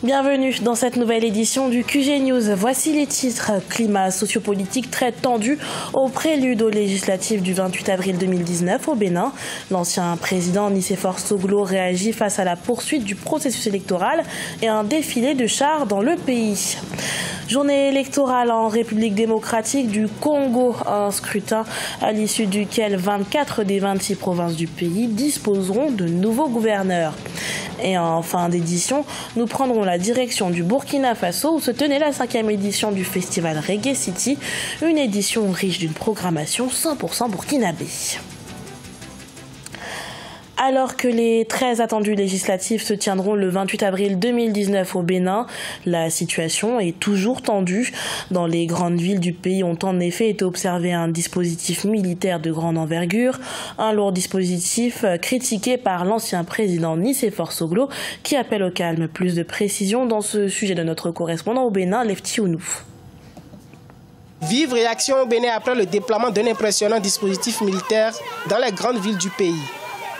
Bienvenue dans cette nouvelle édition du QG News. Voici les titres. Climat sociopolitique très tendu au prélude aux législatives du 28 avril 2019 au Bénin. L'ancien président Nicéphore Soglo réagit face à la poursuite du processus électoral et un défilé de chars dans le pays. Journée électorale en République démocratique du Congo, un scrutin à l'issue duquel 24 des 26 provinces du pays disposeront de nouveaux gouverneurs. Et en fin d'édition, nous prendrons la direction du Burkina Faso où se tenait la 5e édition du festival Reggae City, une édition riche d'une programmation 100% burkinabé. Alors que les très attendues législatives se tiendront le 28 avril 2019 au Bénin, la situation est toujours tendue. Dans les grandes villes du pays ont en effet été observés un dispositif militaire de grande envergure, un lourd dispositif critiqué par l'ancien président Nicéphore Soglo qui appelle au calme. Plus de précisions dans ce sujet de notre correspondant au Bénin, Lefti Ounou. Vive réaction au Bénin après le déploiement d'un impressionnant dispositif militaire dans les grandes villes du pays.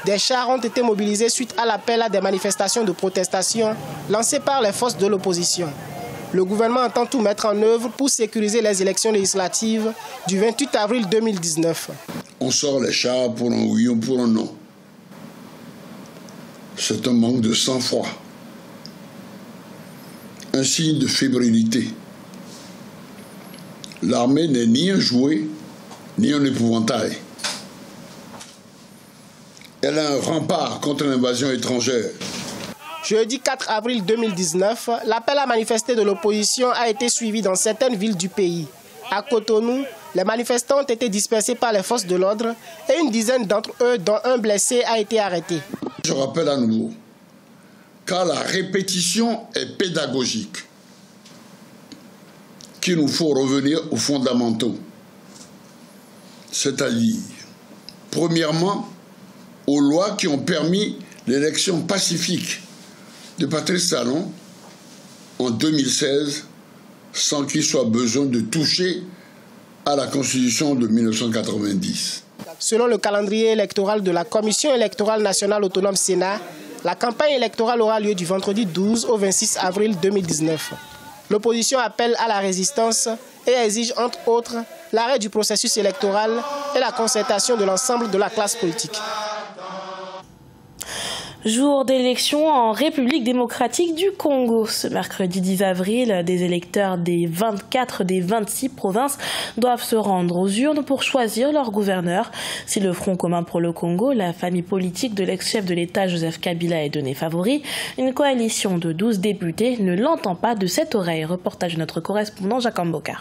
Des chars ont été mobilisés suite à l'appel à des manifestations de protestation lancées par les forces de l'opposition. Le gouvernement entend tout mettre en œuvre pour sécuriser les élections législatives du 28 avril 2019. On sort les chars pour un oui ou pour un non. C'est un manque de sang-froid. Un signe de fébrilité. L'armée n'est ni un jouet, ni un épouvantail. Elle a un rempart contre l'invasion étrangère. Jeudi 4 avril 2019, l'appel à manifester de l'opposition a été suivi dans certaines villes du pays. À Cotonou, les manifestants ont été dispersés par les forces de l'ordre et une dizaine d'entre eux, dont un blessé, a été arrêté. Je rappelle à nouveau, car la répétition est pédagogique, qu'il nous faut revenir aux fondamentaux. C'est-à-dire, premièrement, aux lois qui ont permis l'élection pacifique de Patrice Talon en 2016 sans qu'il soit besoin de toucher à la Constitution de 1990. Selon le calendrier électoral de la Commission électorale nationale autonome Sénat, la campagne électorale aura lieu du vendredi 12 au 26 avril 2019. L'opposition appelle à la résistance et exige entre autres l'arrêt du processus électoral et la concertation de l'ensemble de la classe politique. Jour d'élection en République démocratique du Congo. Ce mercredi 10 avril, des électeurs des 24 des 26 provinces doivent se rendre aux urnes pour choisir leur gouverneur. Si le Front commun pour le Congo, la famille politique de l'ex-chef de l'État Joseph Kabila est donnée favori, une coalition de 12 députés ne l'entend pas de cette oreille. Reportage de notre correspondant Jacques Mboka.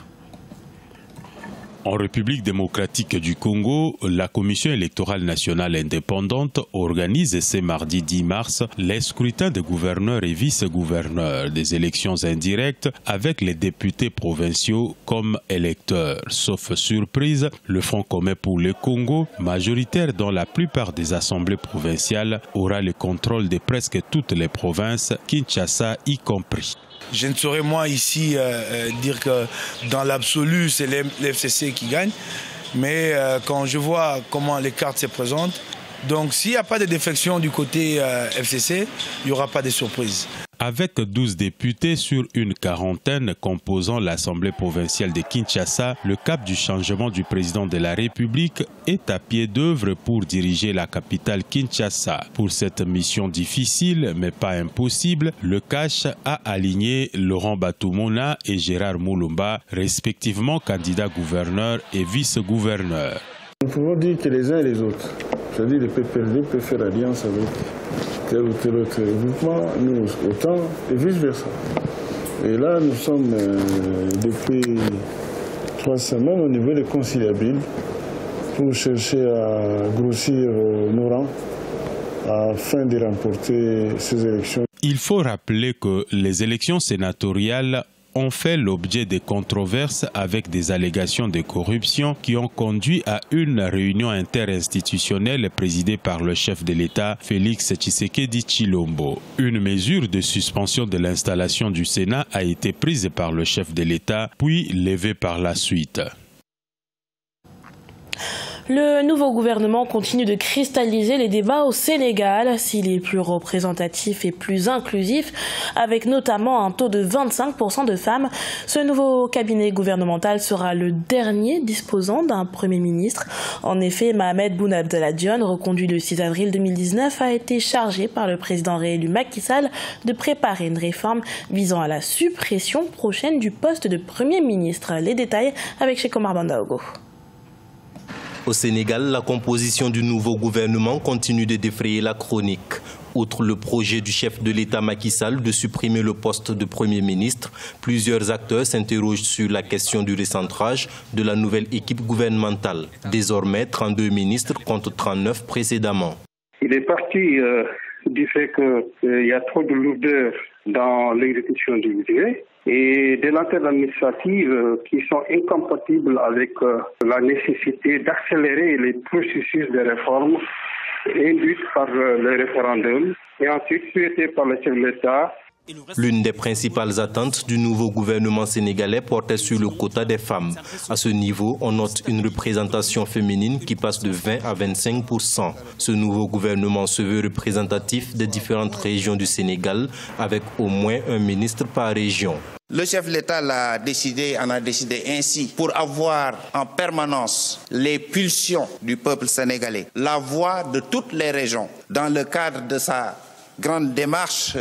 En République démocratique du Congo, la Commission électorale nationale indépendante organise ce mardi 10 mars les scrutins de gouverneurs et vice-gouverneurs des élections indirectes avec les députés provinciaux comme électeurs. Sauf surprise, le Front commun pour le Congo, majoritaire dans la plupart des assemblées provinciales, aura le contrôle de presque toutes les provinces, Kinshasa y compris. Je ne saurais moi ici dire que dans l'absolu c'est l'FCC qui gagne, mais quand je vois comment les cartes se présentent, donc s'il n'y a pas de défection du côté FCC, il n'y aura pas de surprise. Avec 12 députés sur une quarantaine composant l'Assemblée provinciale de Kinshasa, le cap du changement du président de la République est à pied d'œuvre pour diriger la capitale Kinshasa. Pour cette mission difficile, mais pas impossible, le CACH a aligné Laurent Batumona et Gérard Moulumba, respectivement candidats gouverneurs et vice-gouverneurs. Nous pouvons dire que les uns et les autres, c'est-à-dire le PPRD peut faire alliance avec tel ou tel autre groupement, nous autant, et vice-versa. Et là, nous sommes depuis 3 semaines au niveau des conciliabules pour chercher à grossir nos rangs afin de remporter ces élections. Il faut rappeler que les élections sénatoriales ont fait l'objet de controverses avec des allégations de corruption qui ont conduit à une réunion interinstitutionnelle présidée par le chef de l'État, Félix Tshisekedi Tshilombo. Une mesure de suspension de l'installation du Sénat a été prise par le chef de l'État, puis levée par la suite. Le nouveau gouvernement continue de cristalliser les débats au Sénégal. S'il est plus représentatif et plus inclusif, avec notamment un taux de 25% de femmes, ce nouveau cabinet gouvernemental sera le dernier disposant d'un Premier ministre. En effet, Mohamed Boun Abdallah Dionne, reconduit le 6 avril 2019, a été chargé par le président réélu Macky Sall de préparer une réforme visant à la suppression prochaine du poste de Premier ministre. Les détails avec Cheikh Omar Bandaogo. Au Sénégal, la composition du nouveau gouvernement continue de défrayer la chronique. Outre le projet du chef de l'État Macky Sall de supprimer le poste de Premier ministre, plusieurs acteurs s'interrogent sur la question du recentrage de la nouvelle équipe gouvernementale. Désormais, 32 ministres contre 39 précédemment. Il est parti du fait qu'il y a trop de lourdeur dans l'exécution du budget et des lenteurs administratives qui sont incompatibles avec la nécessité d'accélérer les processus de réforme induites par le référendum et ensuite souhaitées par le chef de l'État. L'une des principales attentes du nouveau gouvernement sénégalais portait sur le quota des femmes. À ce niveau, on note une représentation féminine qui passe de 20 à 25%. Ce nouveau gouvernement se veut représentatif des différentes régions du Sénégal, avec au moins un ministre par région. Le chef de l'État en a décidé ainsi pour avoir en permanence les pulsions du peuple sénégalais, la voix de toutes les régions, dans le cadre de sa grande démarche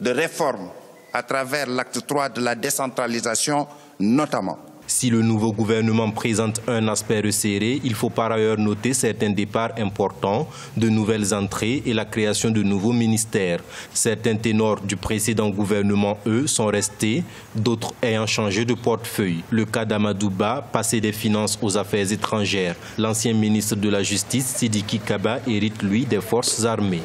de réforme à travers l'acte 3 de la décentralisation notamment. Si le nouveau gouvernement présente un aspect resserré, il faut par ailleurs noter certains départs importants, de nouvelles entrées et la création de nouveaux ministères. Certains ténors du précédent gouvernement, eux, sont restés, d'autres ayant changé de portefeuille. Le cas d'Amadou Ba, passé des finances aux affaires étrangères. L'ancien ministre de la Justice, Sidiki Kaba, hérite, lui, des forces armées.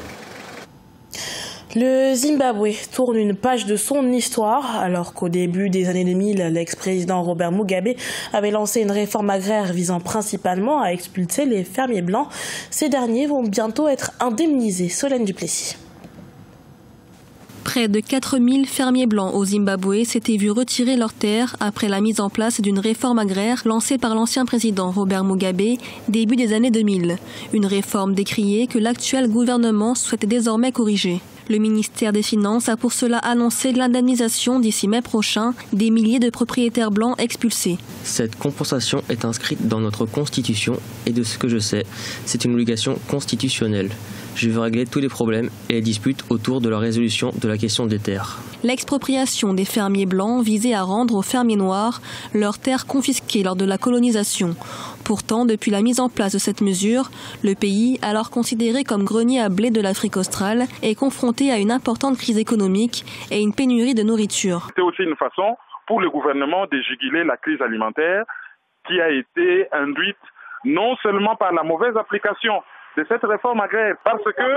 Le Zimbabwe tourne une page de son histoire, alors qu'au début des années 2000, l'ex-président Robert Mugabe avait lancé une réforme agraire visant principalement à expulser les fermiers blancs. Ces derniers vont bientôt être indemnisés. Solène Duplessis. Près de 4000 fermiers blancs au Zimbabwe s'étaient vus retirer leurs terres après la mise en place d'une réforme agraire lancée par l'ancien président Robert Mugabe début des années 2000. Une réforme décriée que l'actuel gouvernement souhaite désormais corriger. Le ministère des Finances a pour cela annoncé l'indemnisation d'ici mai prochain des milliers de propriétaires blancs expulsés. Cette compensation est inscrite dans notre constitution et de ce que je sais, c'est une obligation constitutionnelle. Je veux régler tous les problèmes et les disputes autour de la résolution de la question des terres. L'expropriation des fermiers blancs visait à rendre aux fermiers noirs leurs terres confisquées lors de la colonisation. Pourtant, depuis la mise en place de cette mesure, le pays, alors considéré comme grenier à blé de l'Afrique australe, est confronté à une importante crise économique et une pénurie de nourriture. C'est aussi une façon pour le gouvernement de juguler la crise alimentaire qui a été induite non seulement par la mauvaise application de cette réforme agraire, parce que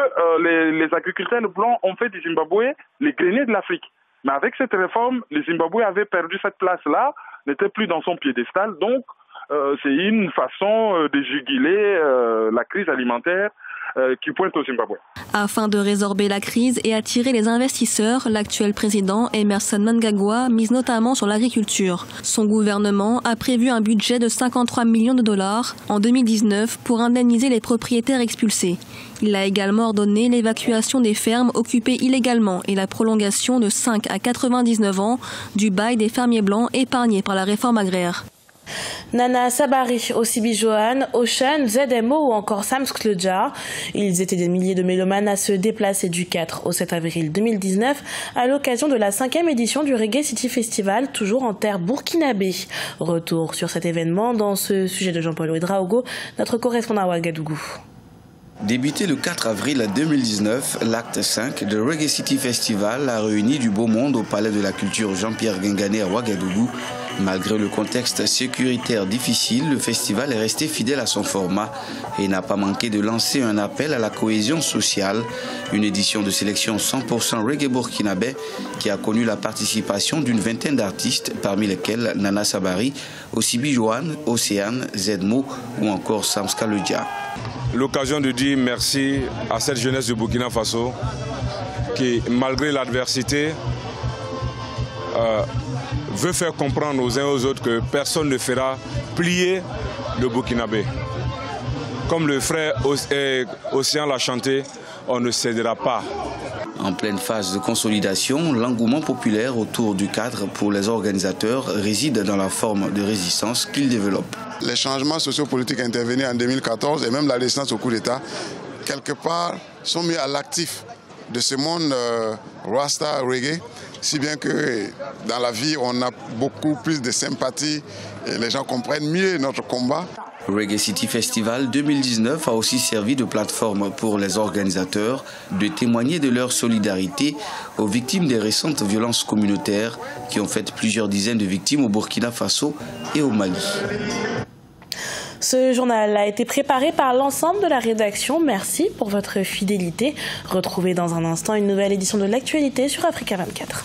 les agriculteurs blancs ont fait du Zimbabwe les greniers de l'Afrique. Mais avec cette réforme, le Zimbabwe avait perdu cette place-là, n'était plus dans son piédestal, donc c'est une façon de juguler la crise alimentaire qui pointe au Zimbabwe. Afin de résorber la crise et attirer les investisseurs, l'actuel président Emmerson Mnangagwa mise notamment sur l'agriculture. Son gouvernement a prévu un budget de 53 millions de dollars en 2019 pour indemniser les propriétaires expulsés. Il a également ordonné l'évacuation des fermes occupées illégalement et la prolongation de 5 à 99 ans du bail des fermiers blancs épargnés par la réforme agraire. Nana Sabari, Osibi Johan, Ocean, ZMO ou encore Sam Sklodja. Ils étaient des milliers de mélomanes à se déplacer du 4 au 7 avril 2019 à l'occasion de la 5e édition du Reggae City Festival, toujours en terre burkinabé. Retour sur cet événement dans ce sujet de Jean-Paul Ouedraogo, notre correspondant à Ouagadougou. Débuté le 4 avril 2019, l'acte 5 de Reggae City Festival a réuni du beau monde au Palais de la Culture Jean-Pierre Guingané à Ouagadougou. Malgré le contexte sécuritaire difficile, le festival est resté fidèle à son format et n'a pas manqué de lancer un appel à la cohésion sociale. Une édition de sélection 100% reggae burkinabé qui a connu la participation d'une vingtaine d'artistes, parmi lesquels Nana Sabari, Osibi Johan, Océane, Zedmo ou encore Sam Sklodja. L'occasion de dire merci à cette jeunesse du Burkina Faso qui, malgré l'adversité, veut faire comprendre aux uns et aux autres que personne ne fera plier le Burkinabé. comme le frère Océan l'a chanté, on ne cédera pas. En pleine phase de consolidation, l'engouement populaire autour du cadre pour les organisateurs réside dans la forme de résistance qu'ils développent. Les changements sociopolitiques intervenus en 2014 et même la résistance au coup d'État, quelque part, sont mis à l'actif de ce monde Rasta Reggae, si bien que dans la vie, on a beaucoup plus de sympathie et les gens comprennent mieux notre combat. Reggae City Festival 2019 a aussi servi de plateforme pour les organisateurs de témoigner de leur solidarité aux victimes des récentes violences communautaires qui ont fait plusieurs dizaines de victimes au Burkina Faso et au Mali. Ce journal a été préparé par l'ensemble de la rédaction. Merci pour votre fidélité. Retrouvez dans un instant une nouvelle édition de l'actualité sur Africa 24.